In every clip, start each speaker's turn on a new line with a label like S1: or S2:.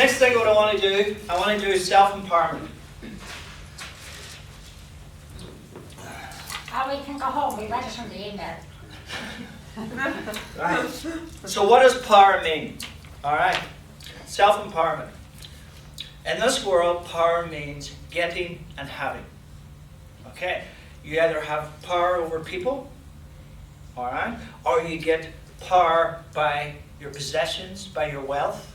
S1: next thing what I want to do is self-empowerment.
S2: We can go home. We read it from the email.
S1: Right. So what does power mean? All right. Self-empowerment. In this world, power means getting and having. Okay. You either have power over people, all right, or you get power by your possessions, by your wealth,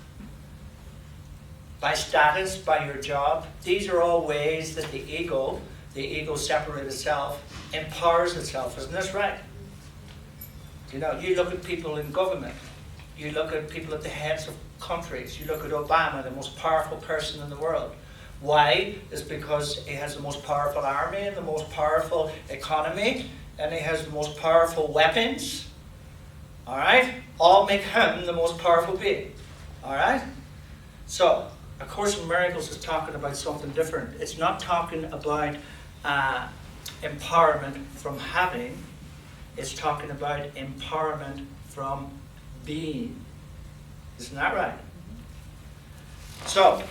S1: by status, by your job. These are all ways that the ego separated itself, empowers itself. Isn't this right? You know, you look at people in government. You look at people at the heads of countries. You look at Obama, the most powerful person in the world. Why? It's because he has the most powerful army and the most powerful economy, and he has the most powerful weapons. All right? All make him the most powerful being. All right? So, A Course in Miracles is talking about something different. It's not talking about empowerment from having. It's talking about empowerment from being. Isn't that right? So,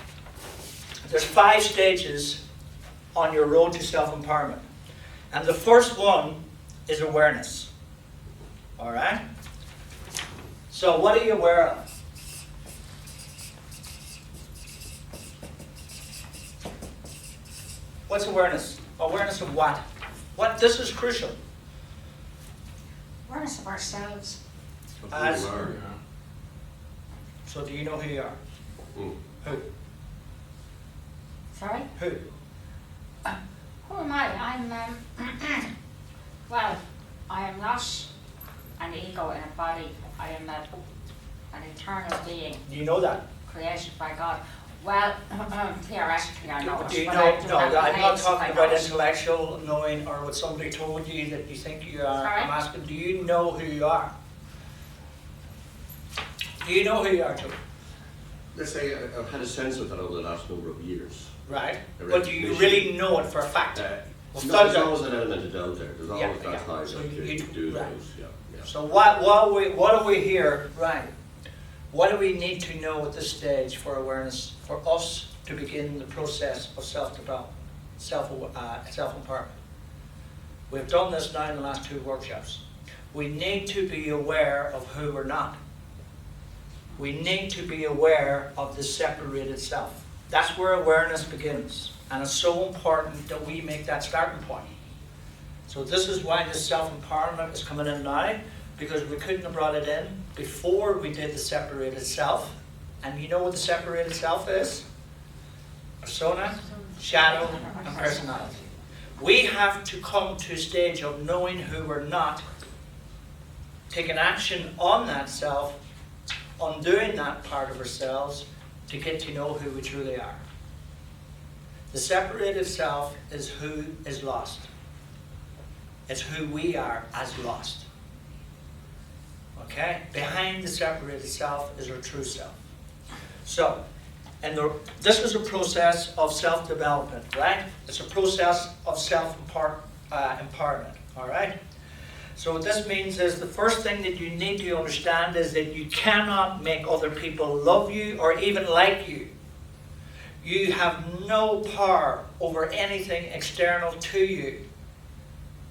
S1: there's 5 stages on your road to self-empowerment. And the first one is awareness. All right? So, what are you aware of? What's awareness? Awareness of what? What? This is crucial.
S2: Awareness of ourselves.
S1: As,
S3: Who you are,
S1: so do you know who you are?
S3: yeah.
S1: Who?
S2: Sorry?
S1: Who?
S2: Who am I? I'm, well, I am not an ego in a body. I am an eternal being
S1: Do you know that?
S2: created by God. Well, theoretically I know it.
S1: Do you
S2: but
S1: know?
S2: I do
S1: No, I'm not
S2: believe
S1: talking
S2: I
S1: about
S2: know it.
S1: intellectual knowing or what somebody told you that you think you are.
S2: Sorry?
S1: I'm asking, do you know who you are? Do you know who you are, Joe?
S3: Let's say I've had a sense of that over the last number of years.
S1: Right.
S3: A
S1: But do you
S3: recognition.
S1: really know it for a fact?
S3: No,
S1: Without
S3: there's
S1: doubt.
S3: always an element of doubt there. There's
S1: Yeah,
S3: always that
S1: yeah.
S3: time
S1: So
S3: that
S1: you
S3: you do
S1: right.
S3: those. Yeah, yeah.
S1: So what are we here? Right. What do we need to know at this stage for awareness, for us to begin the process of self-development, self-empowerment? We've done this now in the last 2 workshops. We need to be aware of who we're not. We need to be aware of the separated self. That's where awareness begins. And it's so important that we make that starting point. So this is why this self-empowerment is coming in now, because we couldn't have brought it in before we did the separated self. And you know what the separated self is? Persona, shadow, and personality. We have to come to a stage of knowing who we're not, taking action on that self, undoing that part of ourselves to get to know who we truly are. The separated self is who is lost. It's who we are as lost. Okay? Behind the separated self is our true self. So, this is a process of self-development, right? It's a process of self-empowerment, all right? So what this means is the first thing that you need to understand is that you cannot make other people love you or even like you. You have no power over anything external to you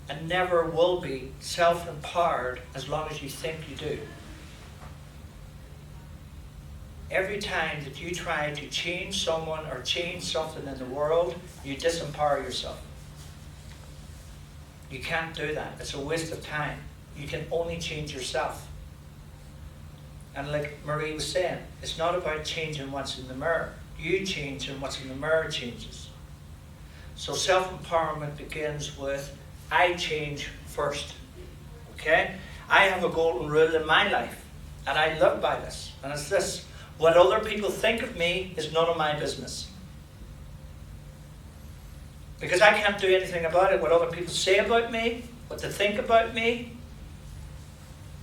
S1: and never will be self-empowered as long as you think you do. Every time that you try to change someone or change something in the world, you disempower yourself. You can't do that. It's a waste of time. You can only change yourself. And like Marie was saying, it's not about changing what's in the mirror. You change and what's in the mirror changes. So self-empowerment begins with, I change first. Okay? I have a golden rule in my life, and I live by this. And it's this: what other people think of me is none of my business. Because I can't do anything about it. What other people say about me, what they think about me,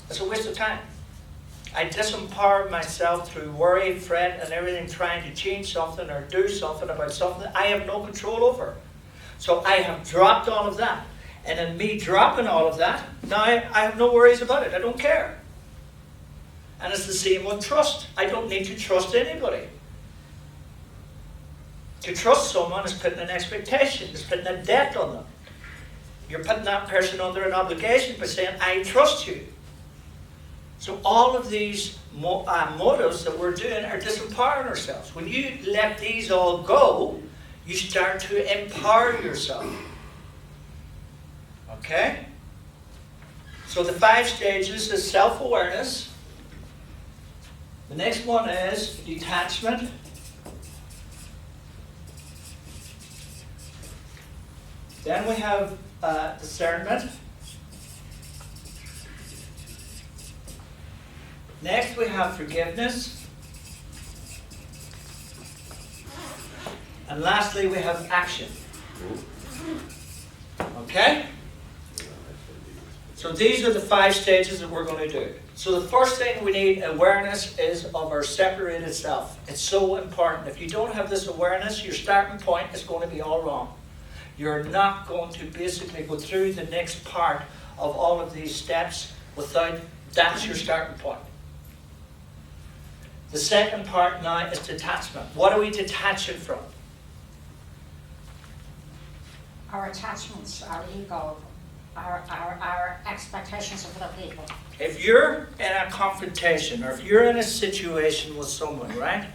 S1: it's a waste of time. I disempower myself through worry, fret, and everything, trying to change something or do something about something I have no control over. So I have dropped all of that. And in me dropping all of that, now I have no worries about it. I don't care. And it's the same with trust. I don't need to trust anybody. To trust someone is putting an expectation, is putting a debt on them. You're putting that person under an obligation by saying, I trust you. So all of these motives that we're doing are disempowering ourselves. When you let these all go, you start to empower yourself. Okay? So the 5 stages is self-awareness. The next one is detachment. Then we have discernment. Next we have forgiveness. And lastly we have action. Okay? So these are the 5 stages that we're going to do. So the first thing we need awareness is of our separated self. It's so important. If you don't have this awareness, your starting point is going to be all wrong. You're not going to basically go through the next part of all of these steps without that's your starting point. The second part now is detachment. What are we detaching from?
S2: Our attachments, our ego, our expectations of other people.
S1: If you're in a confrontation or if you're in a situation with someone, right?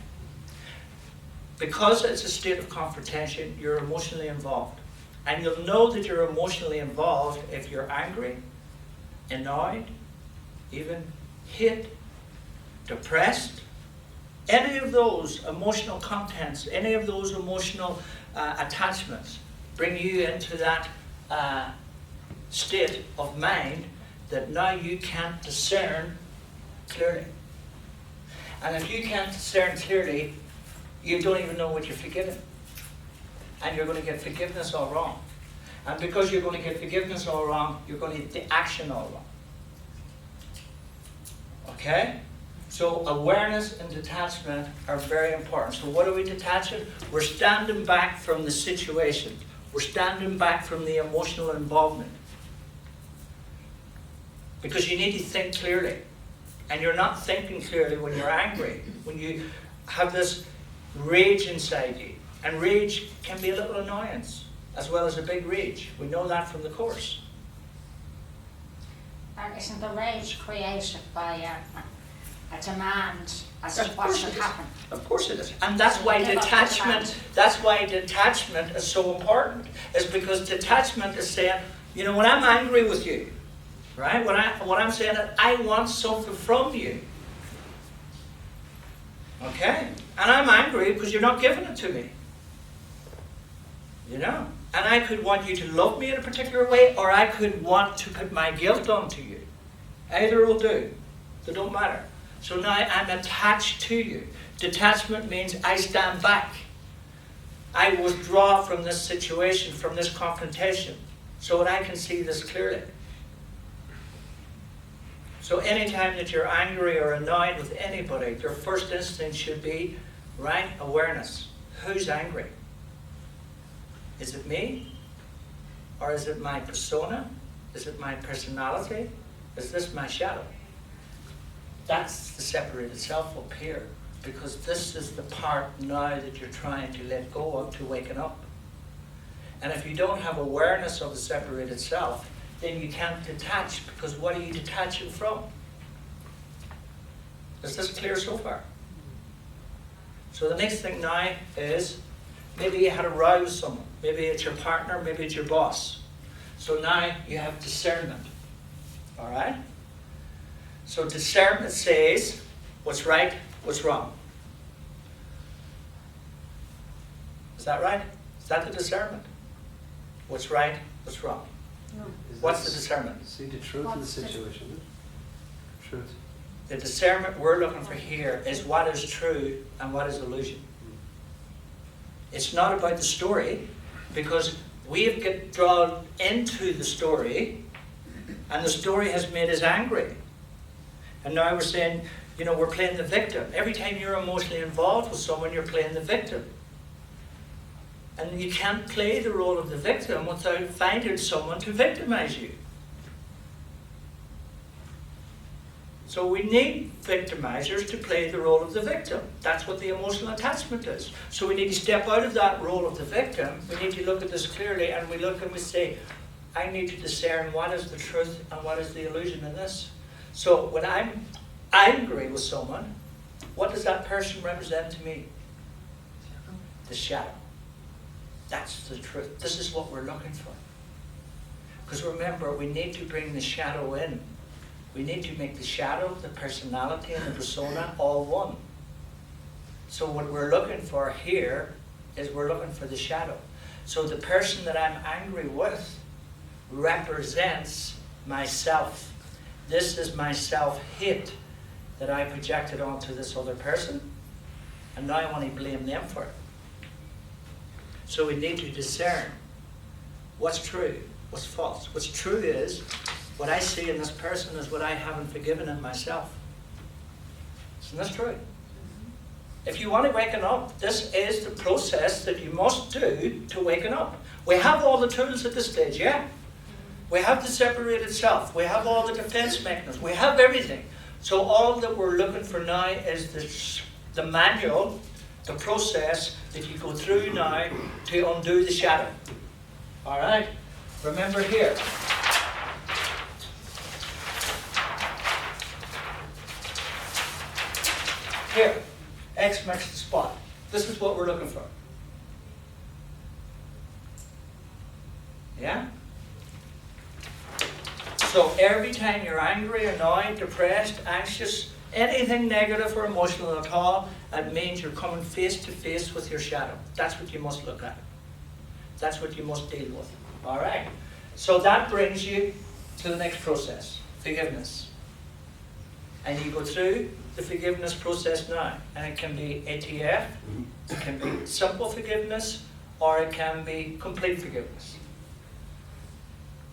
S1: Because it's a state of confrontation, you're emotionally involved. And you'll know that you're emotionally involved if you're angry, annoyed, even hit, depressed. Any of those emotional contents, any of those emotional attachments bring you into that state of mind that now you can't discern clearly. And if you can't discern clearly, you don't even know what you're forgiving. And you're going to get forgiveness all wrong. And because you're going to get forgiveness all wrong, you're going to get the action all wrong. Okay? So awareness and detachment are very important. So what are we detaching? We're standing back from the situation. We're standing back from the emotional involvement. Because you need to think clearly. And you're not thinking clearly when you're angry. When you have this rage inside you. And rage can be a little annoyance, as well as a big rage. We know that from the Course.
S2: And isn't the rage created by a demand as to what should happen?
S1: Of course it is. And that's why detachment is so important. Is because detachment is saying, you know, when I'm angry with you, right? What I'm saying is, I want something from you. Okay? And I'm angry because you're not giving it to me. You know? And I could want you to love me in a particular way, or I could want to put my guilt onto you. Either will do. They don't matter. So now I'm attached to you. Detachment means I stand back. I withdraw from this situation, from this confrontation, so that I can see this clearly. So anytime that you're angry or annoyed with anybody, your first instinct should be, right, awareness. Who's angry? Is it me? Or is it my persona? Is it my personality? Is this my shadow? That's the separated self up here. Because this is the part now that you're trying to let go of to waken up. And if you don't have awareness of the separated self, then you can't detach, because what are you detaching from? Is this clear so far? So the next thing now is, maybe you had a row with someone. Maybe it's your partner, maybe it's your boss. So now you have discernment. All right? So discernment says what's right, what's wrong. Is that right? Is that the discernment? What's right, what's wrong?
S2: No.
S1: What's the discernment?
S4: See the truth of the situation. Truth.
S1: The discernment we're looking for here is what is true and what is illusion. It's not about the story, because we've get drawn into the story, and the story has made us angry. And now we're saying, you know, we're playing the victim. Every time you're emotionally involved with someone, you're playing the victim. And you can't play the role of the victim without finding someone to victimize you. So we need victimizers to play the role of the victim. That's what the emotional attachment is. So we need to step out of that role of the victim. We need to look at this clearly, and we look and we say, I need to discern what is the truth and what is the illusion in this. So when I'm angry with someone, what does that person represent to me? The shadow. That's the truth. This is what we're looking for. Because remember, we need to bring the shadow in. We need to make the shadow, the personality, and the persona all one. So what we're looking for here is we're looking for the shadow. So the person that I'm angry with represents myself. This is my self-hate that I projected onto this other person, and now I want to blame them for it. So we need to discern what's true, what's false. What's true is what I see in this person is what I haven't forgiven in myself. Isn't this true? If you want to waken up, this is the process that you must do to waken up. We have all the tools at this stage, yeah? We have the separated self. We have all the defense mechanisms. We have everything. So all that we're looking for now is the manual, the process that you go through now to undo the shadow. All right? Remember here. Here. X marks the spot. This is what we're looking for. Yeah? So every time you're angry, annoyed, depressed, anxious, anything negative or emotional at all, it means you're coming face to face with your shadow. That's what you must look at. That's what you must deal with. All right? So that brings you to the next process, forgiveness. And you go through the forgiveness process now. And it can be ATF, it can be simple forgiveness, or it can be complete forgiveness.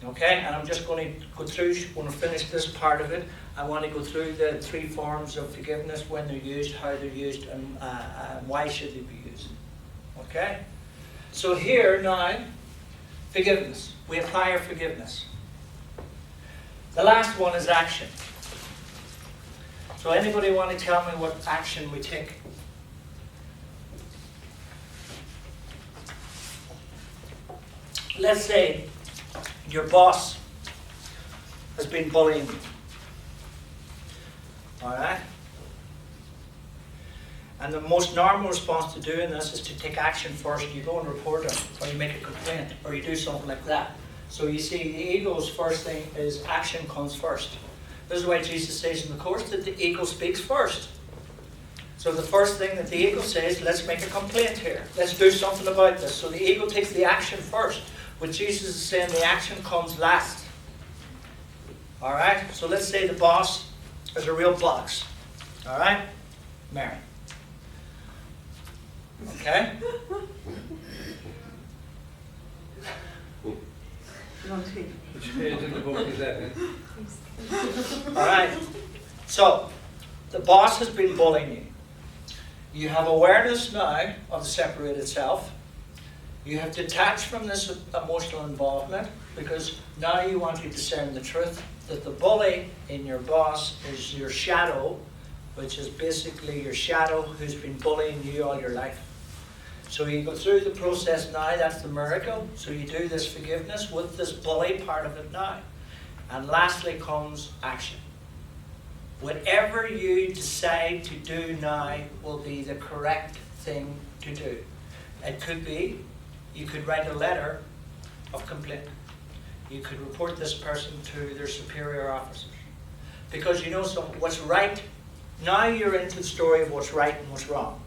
S1: Okay, and I'm just going to go through, when I finish this part of it, I want to go through the 3 forms of forgiveness, when they're used, how they're used, and why should they be used. Okay? So here now, forgiveness. We apply our forgiveness. The last one is action. So anybody want to tell me what action we take? Let's say your boss has been bullying you. All right? And the most normal response to doing this is to take action first. You go and report it, or you make a complaint, or you do something like that. So you see, the ego's first thing is action comes first. This is why Jesus says in the Course that the ego speaks first. So the first thing that the ego says, let's make a complaint here. Let's do something about this. So the ego takes the action first. What Jesus is saying, the action comes last. All right? So let's say the boss is a real box. All right? Mary. Okay? All right. So, the boss has been bullying you. You have awareness now of the separated self. You have detached from this emotional involvement because now you want to discern the truth that the bully in your boss is your shadow, which is basically your shadow who's been bullying you all your life. So you go through the process now, that's the miracle. So you do this forgiveness with this bully part of it now. And lastly comes action. Whatever you decide to do now will be the correct thing to do. It could be, you could write a letter of complaint. You could report this person to their superior officers. Because you know something, what's right, now you're into the story of what's right and what's wrong.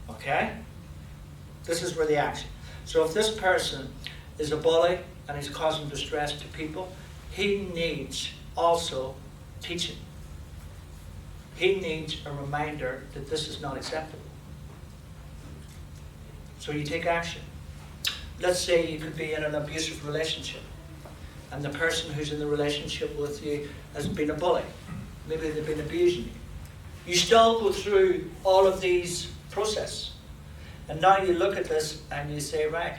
S1: Okay? This is where the action. So if this person is a bully and he's causing distress to people, he needs also teaching. He needs a reminder that this is not acceptable. So you take action. Let's say you could be in an abusive relationship and the person who's in the relationship with you has been a bully. Maybe they've been abusing you. You still go through all of these processes. And now you look at this and you say, right,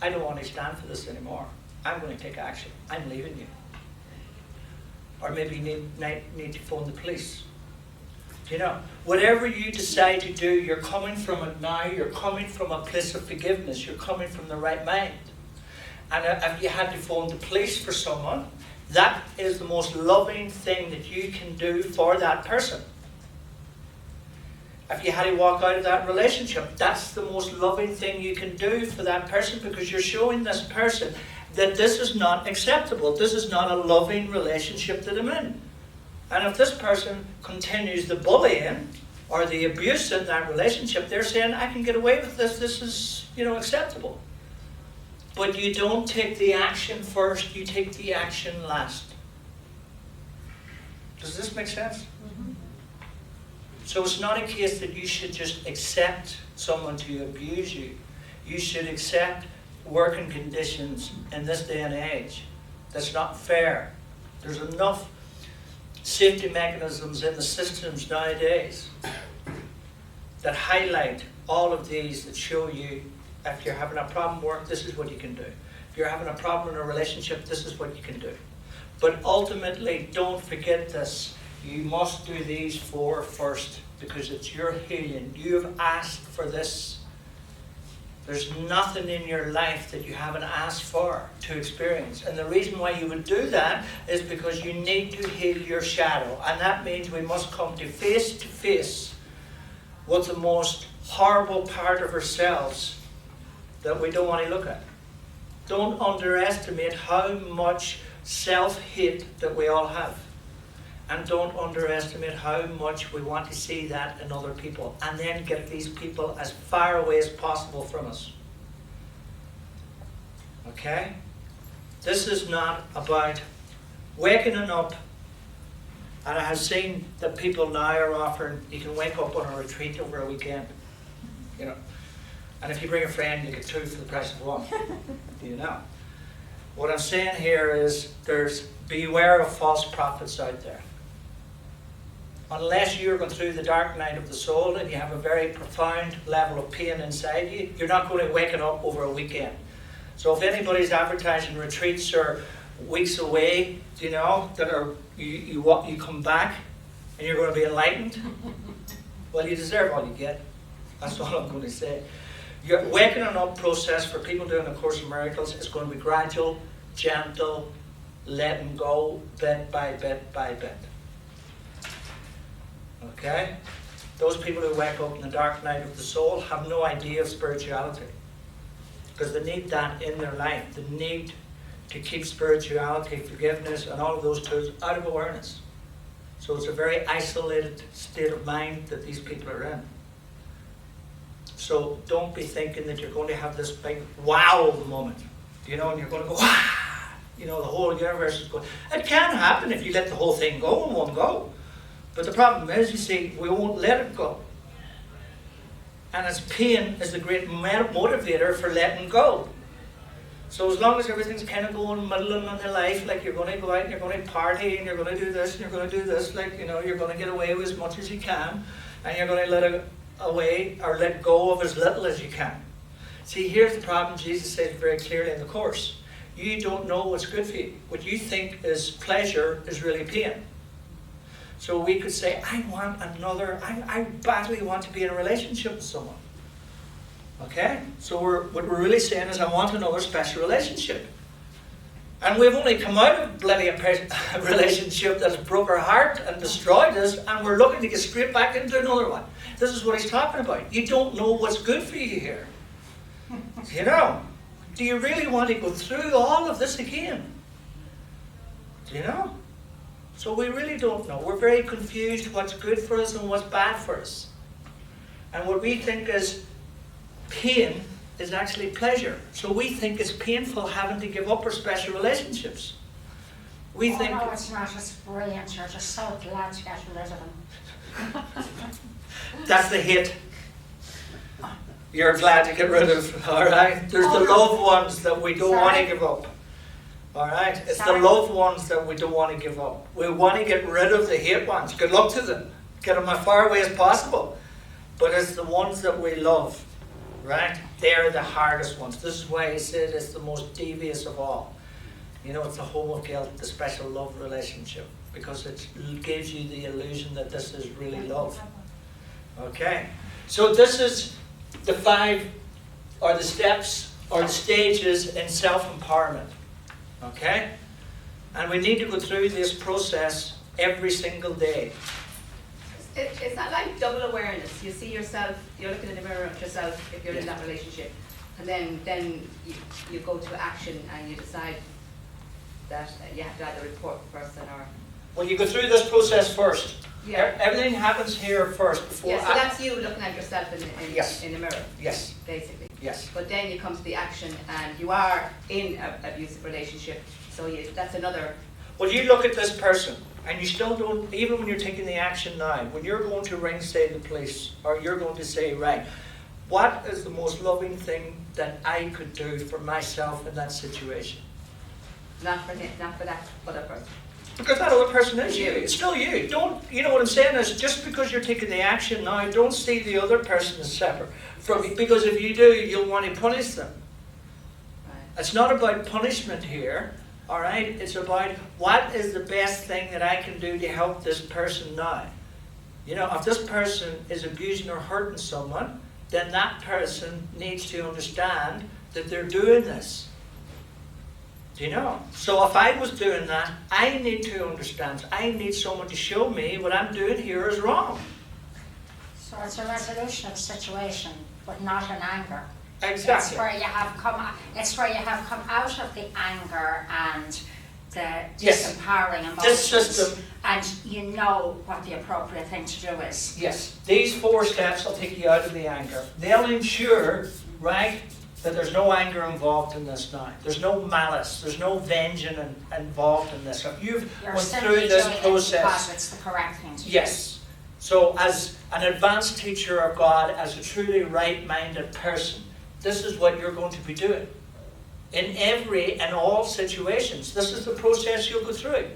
S1: I don't want to stand for this anymore. I'm going to take action. I'm leaving you. or maybe you need to phone the police. You know, whatever you decide to do, you're coming from it now, you're coming from a place of forgiveness, you're coming from the right mind. And if you had to phone the police for someone, that is the most loving thing that you can do for that person. If you had to walk out of that relationship, that's the most loving thing you can do for that person, because you're showing this person that this is not acceptable. This is not a loving relationship that I'm in. And if this person continues the bullying or the abuse in that relationship, they're saying, I can get away with this, this is, acceptable. But you don't take the action first, you take the action last. Does this make sense?
S2: Mm-hmm.
S1: So it's not a case that you should just accept someone to abuse you. You should accept working conditions in this day and age. That's not fair. There's enough safety mechanisms in the systems nowadays that highlight all of these, that show you if you're having a problem at work, this is what you can do. If you're having a problem in a relationship, this is what you can do. But ultimately, don't forget this. You must do these 4 first, because it's your healing. You've asked for this. There's nothing in your life that you haven't asked for to experience. And the reason why you would do that is because you need to heal your shadow. And that means we must come to face with the most horrible part of ourselves that we don't want to look at. Don't underestimate how much self-hate that we all have. And don't underestimate how much we want to see that in other people, and then get these people as far away as possible from us. Okay? This is not about waking up. And I have seen that people now are offering, you can wake up on a retreat over a weekend. And if you bring a friend, you get 2 for the price of 1. What I'm saying here is, beware of false prophets out there. Unless you're going through the dark night of the soul and you have a very profound level of pain inside you, you're not going to wake it up over a weekend. So if anybody's advertising retreats or weeks away, that are you come back and you're going to be enlightened, well, you deserve all you get. That's all I'm going to say. Your waking up process for people doing a Course in Miracles is going to be gradual, gentle, letting go, bit by bit by bit. Okay? Those people who wake up in the dark night of the soul have no idea of spirituality, because they need that in their life. They need to keep spirituality, forgiveness, and all of those tools out of awareness. So it's a very isolated state of mind that these people are in. So don't be thinking that you're going to have this big wow moment, and you're going to go, wow, the whole universe is going. It can happen if you let the whole thing go in one go. But the problem is, you see, we won't let it go. And its pain is the great motivator for letting go. So as long as everything's kind of going middling in the life, like you're going to go out and you're going to party and you're going to do this and you're going to do this, you're going to get away with as much as you can, and you're going to let go of as little as you can. See, here's the problem. Jesus says very clearly in the Course. You don't know what's good for you. What you think is pleasure is really pain. So we could say, I badly want to be in a relationship with someone. Okay? So what we're really saying is, I want another special relationship. And we've only come out of bloody a relationship that's broke our heart and destroyed us, and we're looking to get straight back into another one. This is what he's talking about. You don't know what's good for you here. Do you really want to go through all of this again? So we really don't know. We're very confused what's good for us and what's bad for us. And what we think is pain is actually pleasure. So we think it's painful having to give up our special relationships. We think...
S2: no, it's not. It's brilliant. You're just so glad to get rid of them.
S1: That's the hate. You're glad to get rid of, all right? There's the loved ones that we don't want to give up. All right? It's the loved ones that we don't want to give up. We want to get rid of the hate ones. Good luck to them. Get them as far away as possible. But it's the ones that we love, right? They're the hardest ones. This is why he said it's the most devious of all. It's the home of guilt, the special love relationship. because it gives you the illusion that this is really love. Okay, so this is the 5 or the steps or the stages in self-empowerment. Okay, and we need to go through this process every single day.
S5: It's not like double awareness. You see yourself, you're looking in the mirror at yourself if you're in that relationship. And then you go to action and you decide that you have to either report the person or...
S1: Well, you go through this process first.
S5: Yeah.
S1: Everything happens here first before.
S5: Yeah, so that's you looking at yourself
S1: Yes.
S5: in the mirror.
S1: Yes.
S5: Basically.
S1: Yes.
S5: But then you come to the action and you are in an abusive relationship. So that's another...
S1: Well, you look at this person and you still don't, even when you're taking the action now, when you're going to ring, say, the police, or you're going to say, right, what is the most loving thing that I could do for myself in that situation?
S5: Not for him, not for that other person.
S1: Because that other person is you. It's still you. Don't, you know what I'm saying is, just because you're taking the action now, don't see the other person as separate from you. Because if you do, you'll want to punish them.
S5: Right.
S1: It's not about punishment here, all right? It's about what is the best thing that I can do to help this person now. You know, if this person is abusing or hurting someone, then that person needs to understand that they're doing this. Do you know? So if I was doing that, I need to understand. I need someone to show me what I'm doing here is wrong.
S2: So it's a resolution of the situation, but not in anger.
S1: Exactly.
S2: It's where you have come out of the anger and the
S1: Yes.
S2: disempowering emotions.
S1: This system.
S2: And you know what the appropriate thing to do is.
S1: Yes, these 4 steps will take you out of the anger. They'll ensure, right, that there's no anger involved in this now. There's no malice. There's no vengeance involved in this. If you've
S2: You're
S1: went
S2: simply
S1: through this
S2: doing it
S1: process,
S2: because it's the correct thing to do.
S1: yes. So as an advanced teacher of God, as a truly right-minded person, this is what you're going to be doing. In every and all situations, this is the process you'll go through.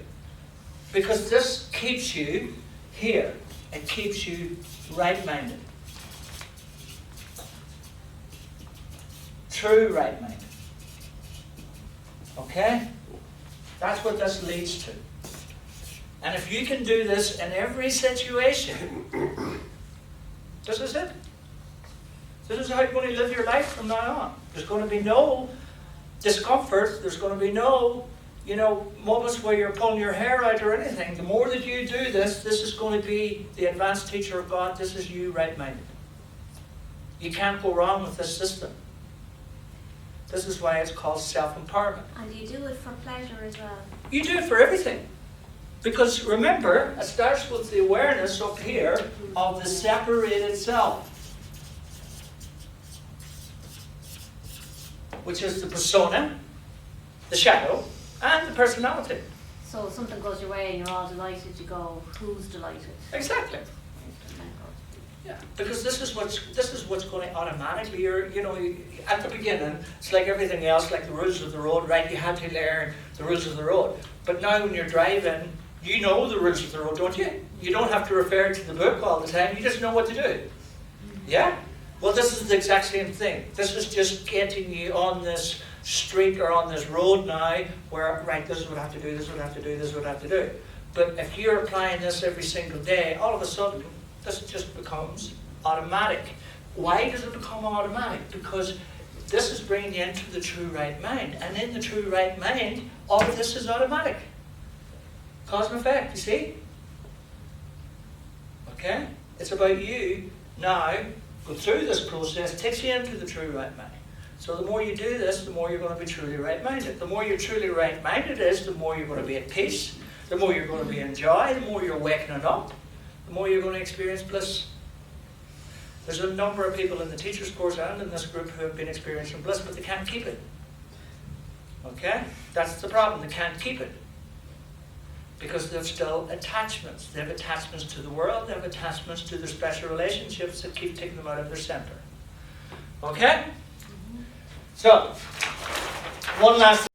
S1: Because this keeps you here. It keeps you right-minded. True right-minded. Okay? That's what this leads to. And if you can do this in every situation, this is it. This is how you're going to live your life from now on. There's going to be no discomfort. There's going to be no, moments where you're pulling your hair out or anything. The more that you do this, this is going to be the advanced teacher of God. This is you right-minded. You can't go wrong with this system. This is why it's called self-empowerment.
S6: And you do it for pleasure as well.
S1: You do it for everything. Because remember, it starts with the awareness up here of the separated self, which is the persona, the shadow, and the personality.
S6: So if something goes your way and you're all delighted, you go, who's delighted?
S1: Exactly. Yeah, because this is what's going to automatically. At the beginning, it's like everything else, like the rules of the road, right? You had to learn the rules of the road. But now when you're driving, you know the rules of the road, don't you? You don't have to refer to the book all the time. You just know what to do. Yeah? Well, this is the exact same thing. This is just getting you on this street or on this road now where, right, this is what I have to do, this is what I have to do, this is what I have to do. But if you're applying this every single day, all of a sudden, this just becomes automatic. Why does it become automatic? Because this is bringing you into the true right mind. And in the true right mind, all of this is automatic. Cause and effect, you see? Okay? It's about you now, go through this process, takes you into the true right mind. So the more you do this, the more you're going to be truly right-minded. The more you're truly right-minded is, the more you're going to be at peace, the more you're going to be in joy, the more you're waking up, the more you're going to experience bliss. There's a number of people in the teacher's course and in this group who have been experiencing bliss, but they can't keep it. Okay? That's the problem. They can't keep it. Because there's still attachments. They have attachments to the world, they have attachments to their special relationships that keep taking them out of their center. Okay? So, one last